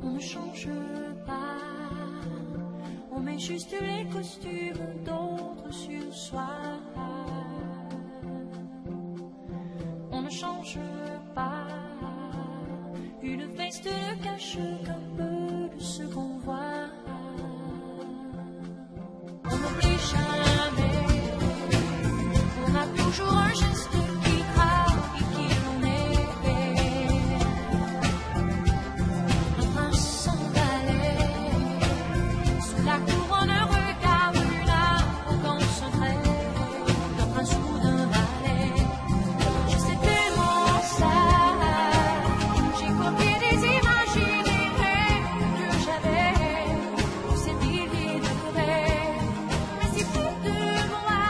On ne change pas, on met juste les costumes d'autres sur soi. On ne change pas, une veste ne cache qu'un peu de ce qu'on voit. On n'oublie jamais, on a toujours un geste qui traque qui l'on est. Un prince s'emballait sous la couronne, regarde une arrogance vraie d'un prince ou d'un valet. Je sais tellement ça, j'ai copié des images idéales que j'avais pour ces milliers de rêves. Mais si près de moi,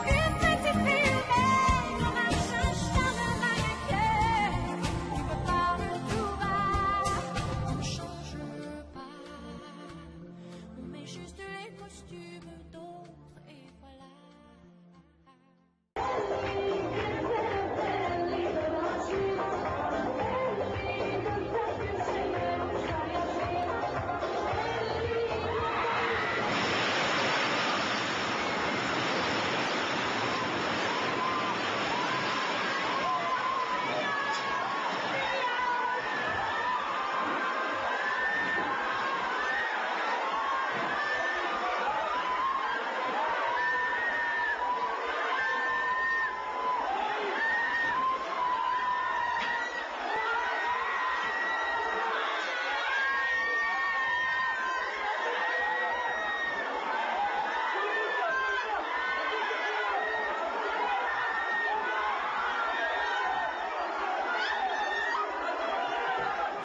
une petite fille humaine, comme un chat de mannequin, qui me parle tout bas. On ne change pas, on met juste les costumes d'autres et voilà.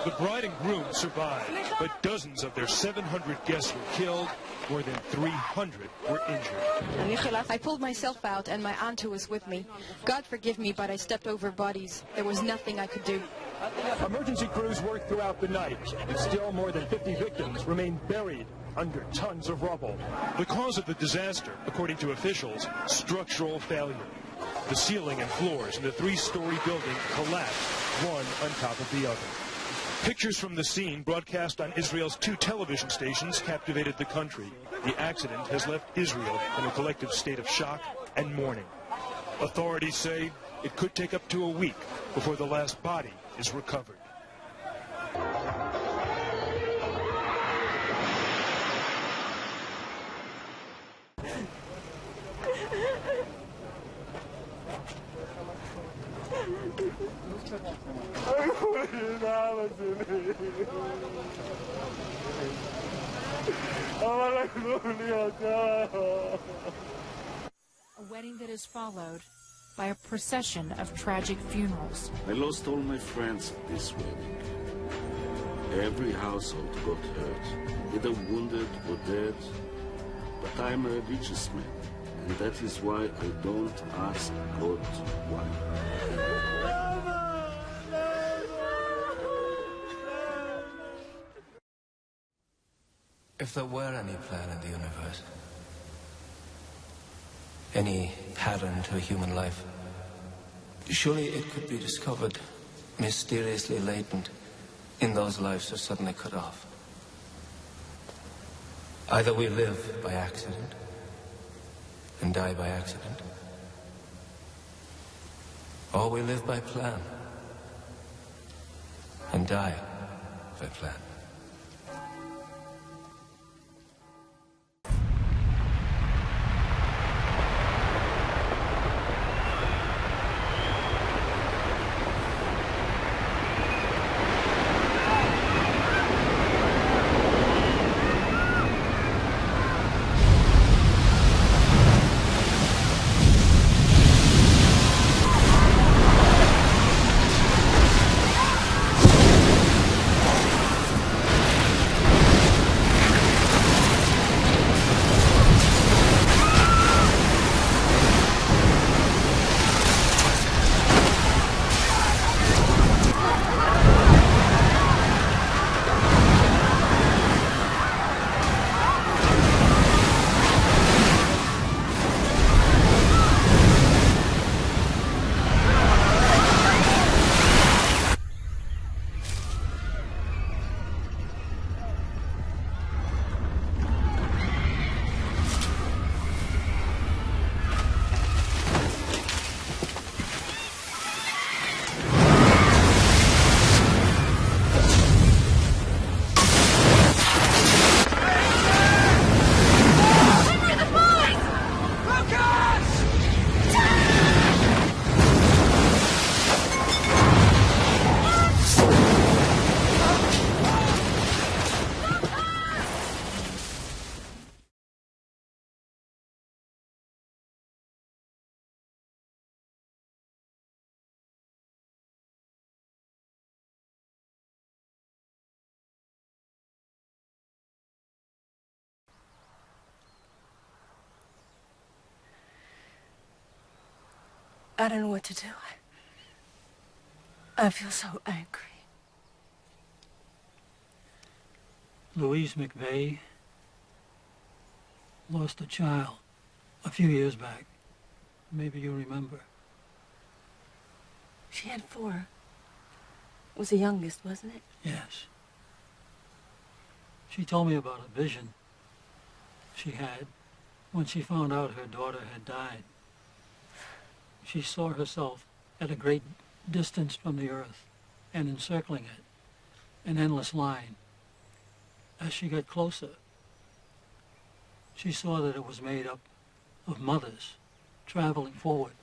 The bride and groom survived, but dozens of their 700 guests were killed, more than 300 were injured. I pulled myself out and my aunt who was with me. God forgive me, but I stepped over bodies. There was nothing I could do. Emergency crews worked throughout the night, and still more than 50 victims remain buried under tons of rubble. The cause of the disaster, according to officials, structural failure. The ceiling and floors in the three-story building collapsed, one on top of the other. Pictures from the scene, broadcast on Israel's 2 television stations, captivated the country. The accident has left Israel in a collective state of shock and mourning. Authorities say it could take up to a week before the last body is recovered. A wedding that is followed by a procession of tragic funerals. I lost all my friends at this wedding. Every household got hurt, either wounded or dead. But I'm a religious man, and that is why I don't ask God why. If there were any plan in the universe, any pattern to human life, surely it could be discovered, mysteriously latent in those lives so suddenly cut off. Either we live by accident and die by accident, or we live by plan and die by plan. I don't know what to do. I feel so angry. Louise McVeigh lost a child a few years back. Maybe you remember. She had 4. It was the youngest, wasn't it? Yes. She told me about a vision she had when she found out her daughter had died. She saw herself at a great distance from the earth and encircling it, an endless line. As she got closer, she saw that it was made up of mothers traveling forward.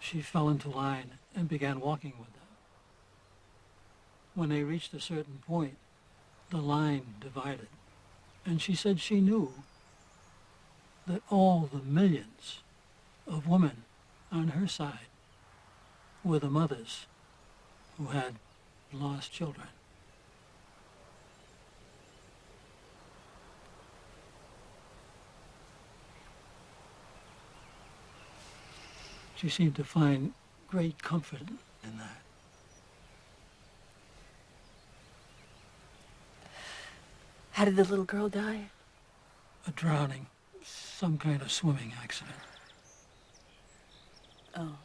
She fell into line and began walking with them. When they reached a certain point, the line divided, and she said she knew that all the millions of women on her side were the mothers who had lost children. She seemed to find great comfort in that. How did the little girl die? A drowning, some kind of swimming accident. Oh.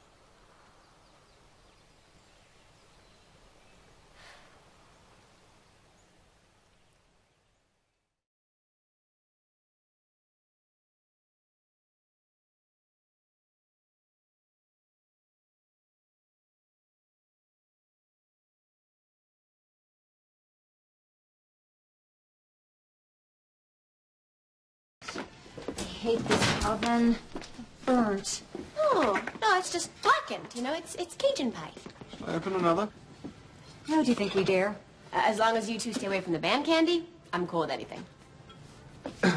I hate this oven. Burnt. Oh, no, it's just blackened. You know, it's Cajun pie. Shall I open another? No, do you think we dare? As long as you two stay away from the band candy, I'm cool with anything. You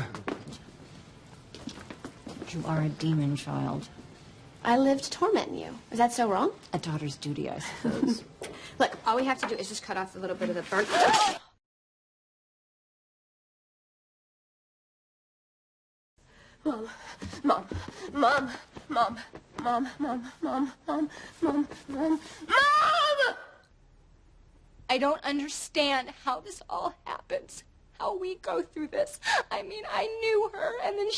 are a demon child. I live to torment you. Is that so wrong? A daughter's duty, I suppose. Look, all we have to do is just cut off a little bit of the burnt. Mom, Mom, Mom, Mom, Mom, Mom, Mom, Mom, Mom, Mom, Mom! I don't understand how this all happens, how we go through this. I mean, I knew her, and then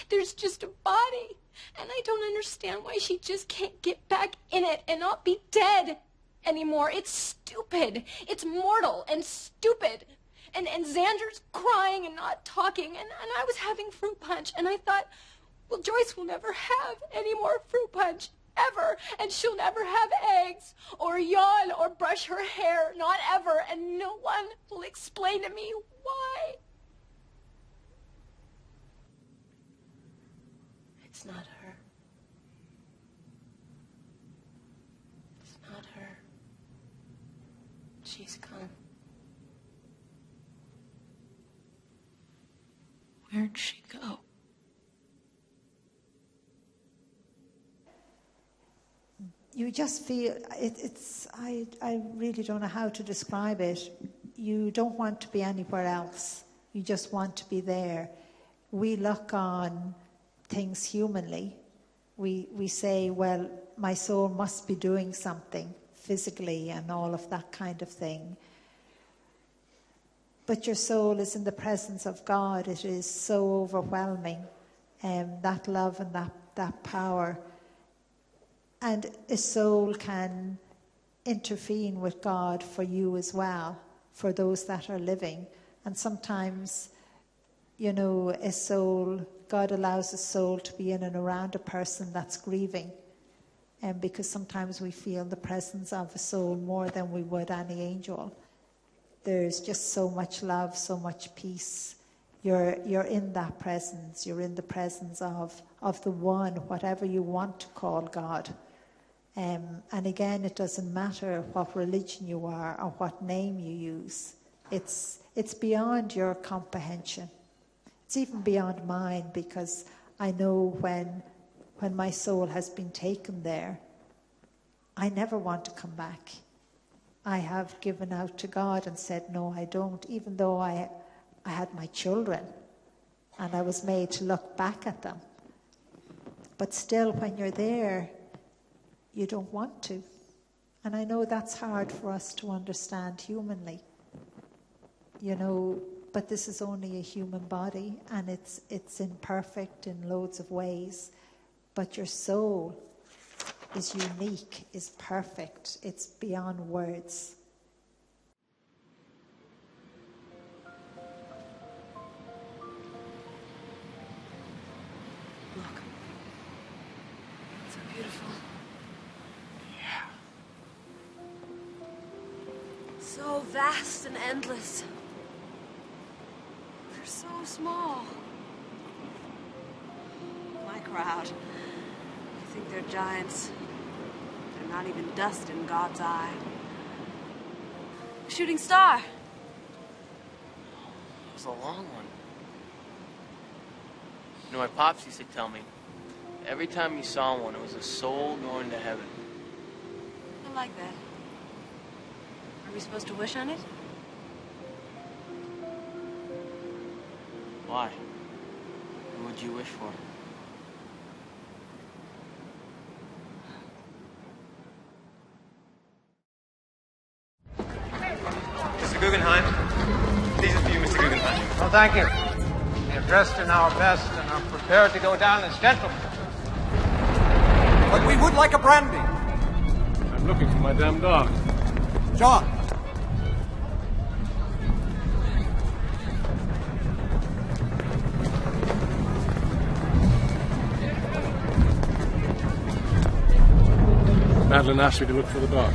there's just a body, and I don't understand why she just can't get back in it and not be dead anymore. It's stupid. It's mortal and stupid. And Xander's crying and not talking, and I was having fruit punch, and I thought, well, Joyce will never have any more fruit punch, ever, and she'll never have eggs, or yawn, or brush her hair, not ever, and no one will explain to me why. It's not her. It's not her. She's gone. Where'd she go? You just feel, I really don't know how to describe it. You don't want to be anywhere else. You just want to be there. We look on things humanly. We say, well, my soul must be doing something physically and all of that kind of thing. But your soul is in the presence of God. It is so overwhelming, that love and that power. And a soul can intervene with God for you as well, for those that are living. And sometimes, you know, God allows a soul to be in and around a person that's grieving. Because sometimes we feel the presence of a soul more than we would any angel. There's just so much love, so much peace. You're in that presence. You're in the presence of the one, whatever you want to call God. And again, it doesn't matter what religion you are or what name you use. It's beyond your comprehension. It's even beyond mine, because I know when my soul has been taken there, I never want to come back. I have given out to God and said, no, I don't, even though I had my children and I was made to look back at them. But still, when you're there, you don't want to. And I know that's hard for us to understand humanly. You know, but this is only a human body, and it's imperfect in loads of ways. But your soul is unique, is perfect. It's beyond words. Look. It's so beautiful. Yeah. So vast and endless. They're so small. My crowd. I think they're giants. They're not even dust in God's eye. A shooting star. It was a long one. You know, my pops used to tell me, every time you saw one, it was a soul going to heaven. I like that. Are we supposed to wish on it? Why? Who would you wish for? Mr. Guggenheim. These are for you, Mr. Guggenheim. Well, thank you. We are dressed in our best and are prepared to go down as gentlemen. But we would like a brandy. I'm looking for my damn dog. John! Madeline asked me to look for the dog.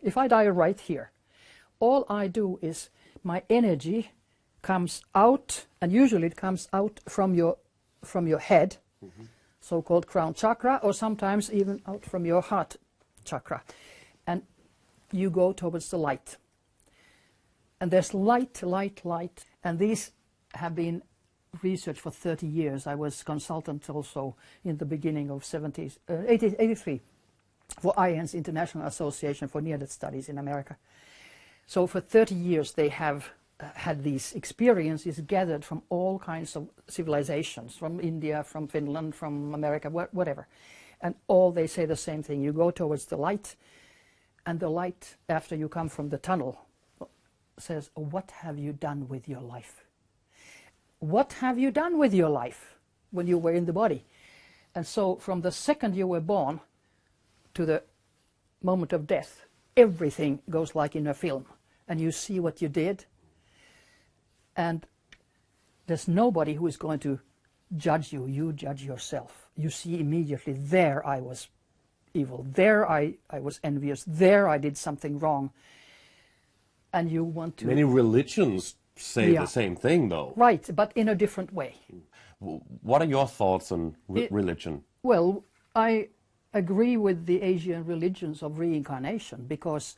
If I die right here, all I do is my energy comes out, and usually it comes out from your head, so-called crown chakra, or sometimes even out from your heart chakra, and you go towards the light. And there's light, light, light, and these have been researched for 30 years. I was consultant also in the beginning of 83 for IANS, International Association for Near-Death Studies in America. So for 30 years they have had these experiences gathered from all kinds of civilizations, from India, from Finland, from America, whatever. And all they say the same thing. You go towards the light, and the light, after you come from the tunnel, says, what have you done with your life? What have you done with your life when you were in the body? And so from the second you were born to the moment of death, everything goes like in a film, and you see what you did, and there's nobody who is going to judge you. You judge yourself. You see immediately, there I was evil, there I was envious, there I did something wrong, and you want to... Many religions say the same thing, though. Right, but in a different way. What are your thoughts on religion? Well, I agree with the Asian religions of reincarnation, because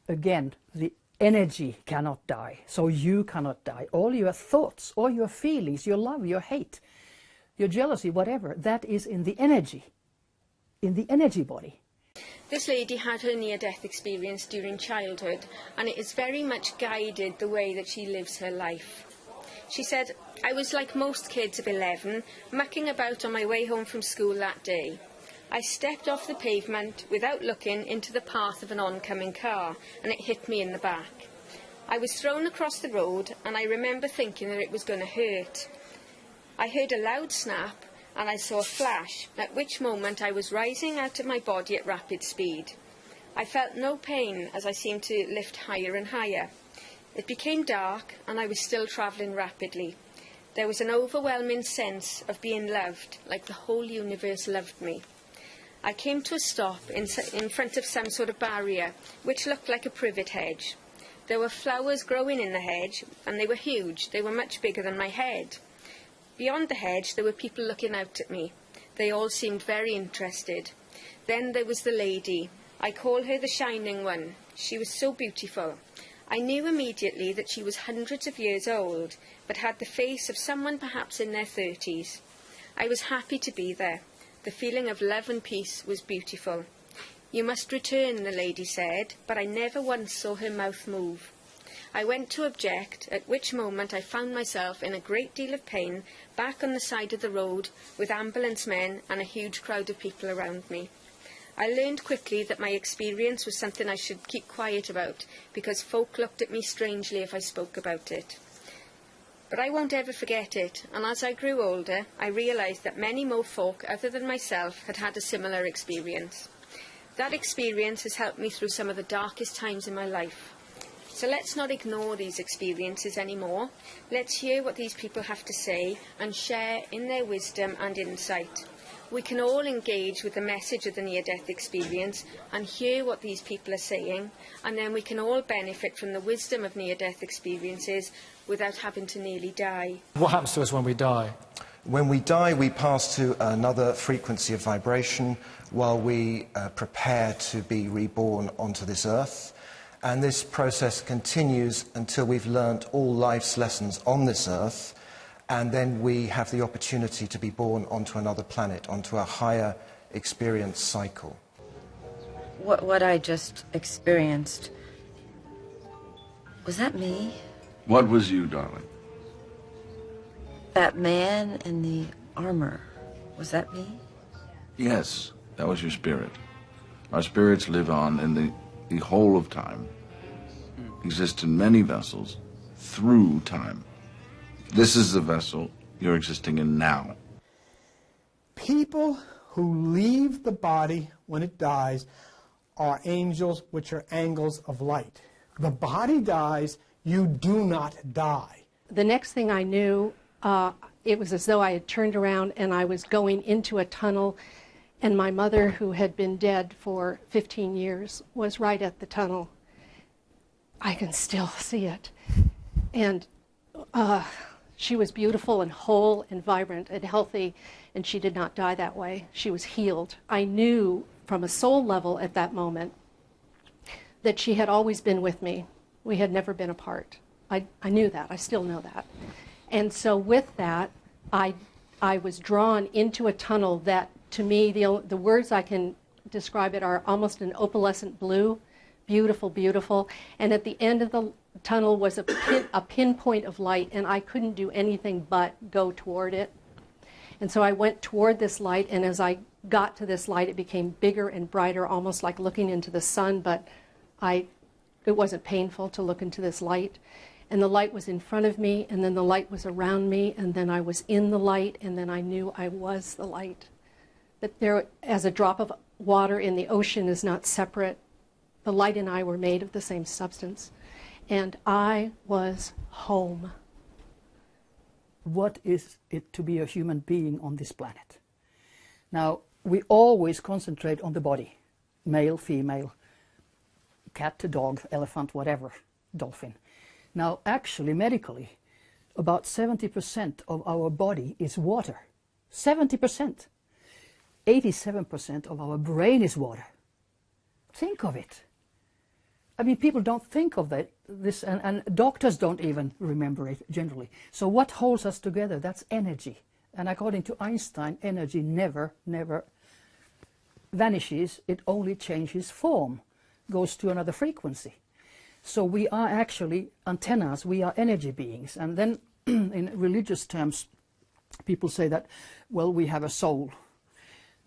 again, the energy cannot die, so you cannot die. All your thoughts, all your feelings, your love, your hate, your jealousy, whatever, that is in the energy body. This lady had her near-death experience during childhood, and it has very much guided the way that she lives her life. She said, I was like most kids of 11, mucking about on my way home from school that day. I stepped off the pavement without looking into the path of an oncoming car, and it hit me in the back. I was thrown across the road, and I remember thinking that it was going to hurt. I heard a loud snap, and I saw a flash, at which moment I was rising out of my body at rapid speed. I felt no pain as I seemed to lift higher and higher. It became dark, and I was still travelling rapidly. There was an overwhelming sense of being loved, like the whole universe loved me. I came to a stop in front of some sort of barrier, which looked like a privet hedge. There were flowers growing in the hedge, and they were huge. They were much bigger than my head. Beyond the hedge, there were people looking out at me. They all seemed very interested. Then there was the lady. I call her the Shining One. She was so beautiful. I knew immediately that she was hundreds of years old, but had the face of someone perhaps in their 30s. I was happy to be there. The feeling of love and peace was beautiful. You must return, the lady said, but I never once saw her mouth move. I went to object, at which moment I found myself in a great deal of pain, back on the side of the road, with ambulance men and a huge crowd of people around me. I learned quickly that my experience was something I should keep quiet about, because folk looked at me strangely if I spoke about it. But I won't ever forget it, and as I grew older, I realised that many more folk other than myself had had a similar experience. That experience has helped me through some of the darkest times in my life. So let's not ignore these experiences anymore. Let's hear what these people have to say and share in their wisdom and insight. We can all engage with the message of the near-death experience and hear what these people are saying, and then we can all benefit from the wisdom of near-death experiences without having to nearly die. What happens to us when we die? When we die, we pass to another frequency of vibration while we prepare to be reborn onto this earth. And this process continues until we've learnt all life's lessons on this earth, and then we have the opportunity to be born onto another planet, onto a higher experience cycle. What I just experienced, was that me? What was you, darling? That man in the armor, was that me? Yes, that was your spirit. Our spirits live on in the whole of time, exist in many vessels through time. This is the vessel you're existing in now. People who leave the body when it dies are angels, which are angles of light. The body dies, you do not die. The next thing I knew, it was as though I had turned around and I was going into a tunnel, and my mother, who had been dead for 15 years, was right at the tunnel. I can still see it. And she was beautiful and whole and vibrant and healthy, and she did not die that way. She was healed. I knew from a soul level at that moment that she had always been with me. We had never been apart. I knew that. I still know that. And so with that, I was drawn into a tunnel that, to me, the words I can describe it are almost an opalescent blue, beautiful, beautiful. And at the end of the tunnel was a pinpoint of light, and I couldn't do anything but go toward it. And so I went toward this light, and as I got to this light, it became bigger and brighter, almost like looking into the sun, but it wasn't painful to look into this light. And the light was in front of me, and then the light was around me, and then I was in the light, and then I knew I was the light. That there, as a drop of water in the ocean is not separate, the light and I were made of the same substance. And I was home. What is it to be a human being on this planet? Now, we always concentrate on the body. Male, female, cat to dog, elephant, whatever, dolphin. Now, actually, medically, about 70% of our body is water. 70%. 87% of our brain is water. Think of it. I mean, people don't think of this, and doctors don't even remember it generally. So what holds us together? That's energy. And according to Einstein, energy never vanishes. It only changes form, goes to another frequency. So we are actually antennas, we are energy beings. And then in religious terms, people say that, well, we have a soul.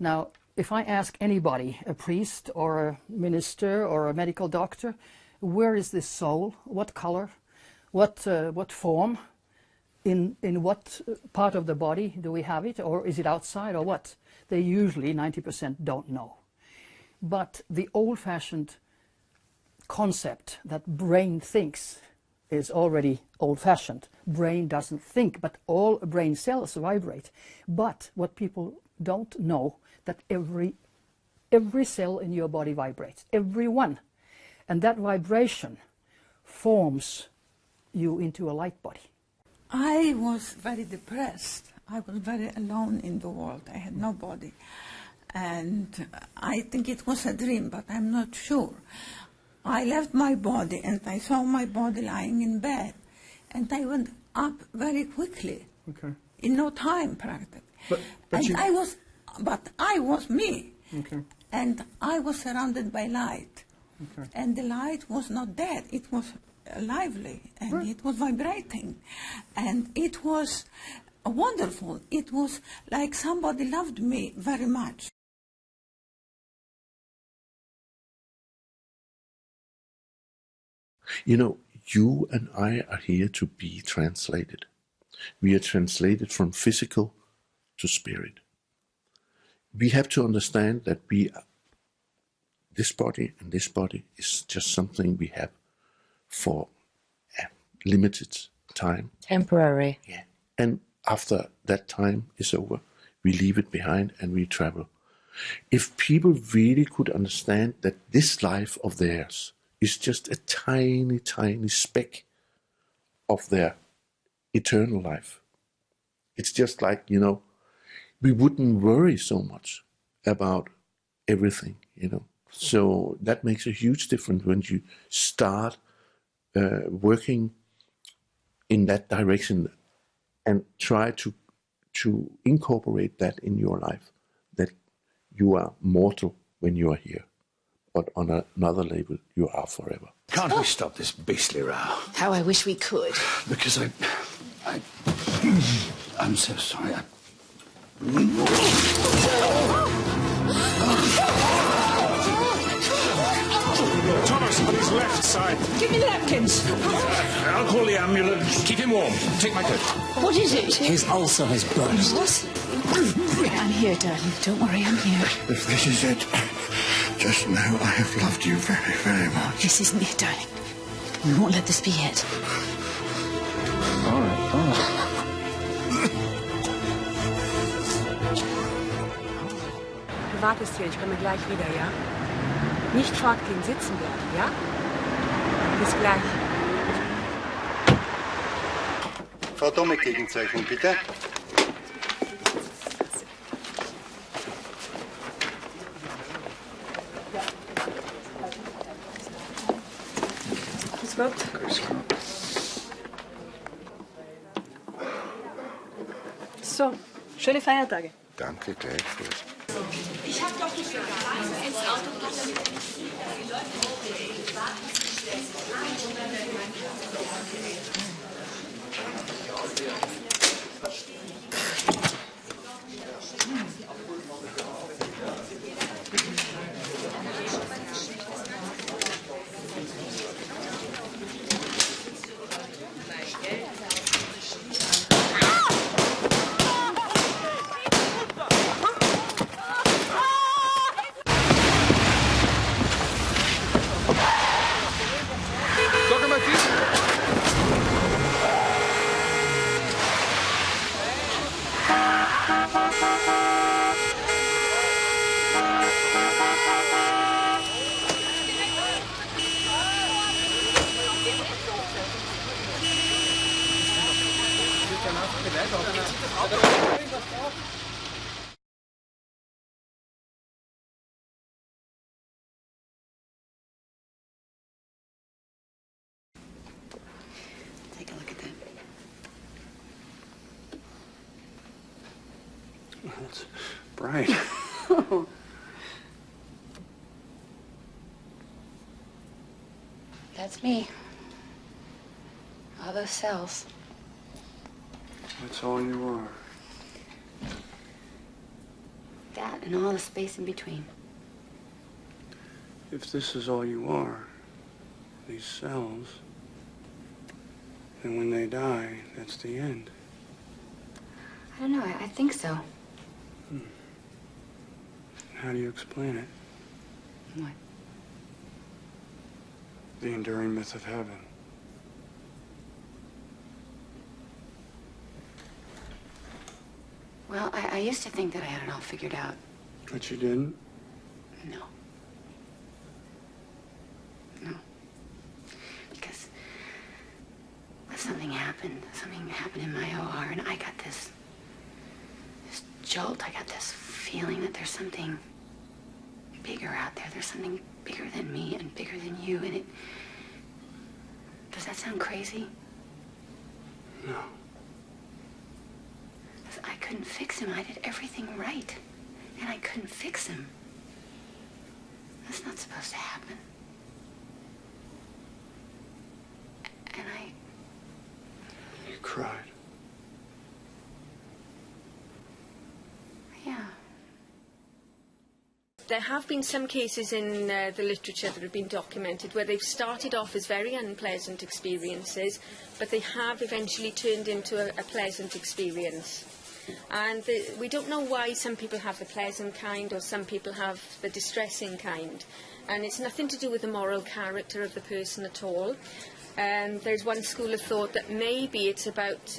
Now, if I ask anybody, a priest or a minister or a medical doctor, where is this soul? What color? What form? In what part of the body do we have it? Or is it outside or what? They usually, 90%, don't know. But the old-fashioned concept that brain thinks is already old-fashioned. Brain doesn't think, but all brain cells vibrate. But what people don't know, that every cell in your body vibrates, every one. And that vibration forms you into a light body. I was very depressed. I was very alone in the world. I had nobody. And I think it was a dream, but I'm not sure. I left my body and I saw my body lying in bed. And I went up very quickly. Okay. In no time, practically. But I was me. Okay. And I was surrounded by light. Okay. And the light was not dead. It was lively and it was vibrating. And it was wonderful. It was like somebody loved me very much. You know, you and I are here to be translated. We are translated from physical to spirit. We have to understand that this body and this body is just something we have for a limited time. Temporary. Yeah. And after that time is over, we leave it behind and we travel. If people really could understand that this life of theirs is just a tiny, tiny speck of their eternal life, it's just like, you know, we wouldn't worry so much about everything, you know. So that makes a huge difference when you start working in that direction and try to incorporate that in your life, that you are mortal when you are here, but on another level, you are forever. Can't we stop this beastly row? How I wish we could. Because I'm so sorry. Thomas, on his left side. Give me the napkins. I'll call the ambulance. Keep him warm. Take my coat. What is it? His ulcer has burst. What? I'm here, darling. Don't worry, I'm here. If this is it, just know I have loved you very, very much. This isn't it, darling. We won't let this be it. All right, all right. Du wartest hier, ich komme gleich wieder, ja? Nicht fortgehen, sitzen bleiben, ja? Bis gleich. Frau Domek, Gegenzeichnung, bitte. Grüß Gott. Grüß Gott. So, schöne Feiertage. Danke, gleichfalls. Ich hab doch nicht ins Auto. Take a look at that. That's bright. That's me. All those cells. That's all you are. That and all the space in between. If this is all you are, these cells, then when they die, that's the end. I don't know. I think so. How do you explain it? What? The enduring myth of heaven. Well, I used to think that I had it all figured out. But you didn't? No. No. Because something happened in my OR, and I got this jolt. I got this feeling that there's something bigger out there. There's something bigger than me and bigger than you, and it... Does that sound crazy? No. I couldn't fix him. I did everything right, and I couldn't fix him. That's not supposed to happen. And You cried. Yeah. There have been some cases in the literature that have been documented where they've started off as very unpleasant experiences, but they have eventually turned into a pleasant experience. And we don't know why some people have the pleasant kind or some people have the distressing kind. And it's nothing to do with the moral character of the person at all. There's one school of thought that maybe it's about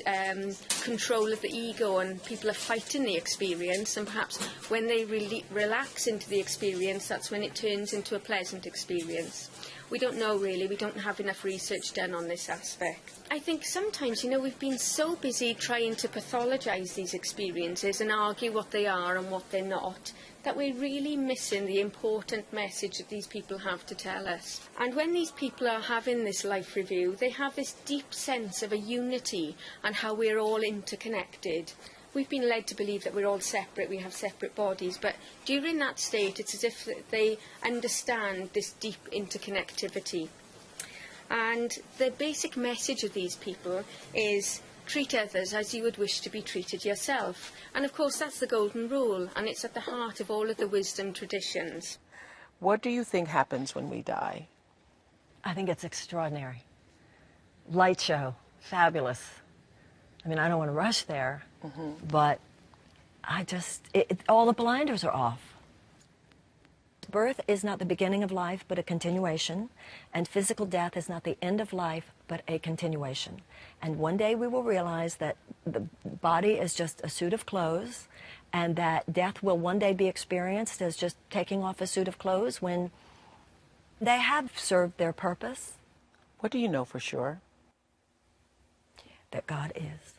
control of the ego, and people are fighting the experience, and perhaps when they relax into the experience, that's when it turns into a pleasant experience. We don't know really, we don't have enough research done on this aspect. I think sometimes, you know, we've been so busy trying to pathologise these experiences and argue what they are and what they're not, that we're really missing the important message that these people have to tell us. And when these people are having this life review, they have this deep sense of a unity and how we're all interconnected. We've been led to believe that we're all separate, we have separate bodies, but during that state it's as if they understand this deep interconnectivity. And the basic message of these people is treat others as you would wish to be treated yourself. And of course that's the golden rule, and it's at the heart of all of the wisdom traditions. What do you think happens when we die? I think it's extraordinary. Light show, fabulous. I mean, I don't want to rush there, but all the blinders are off. Birth is not the beginning of life, but a continuation, and physical death is not the end of life, but a continuation. And one day we will realize that the body is just a suit of clothes, and that death will one day be experienced as just taking off a suit of clothes when they have served their purpose. What do you know for sure? That God is.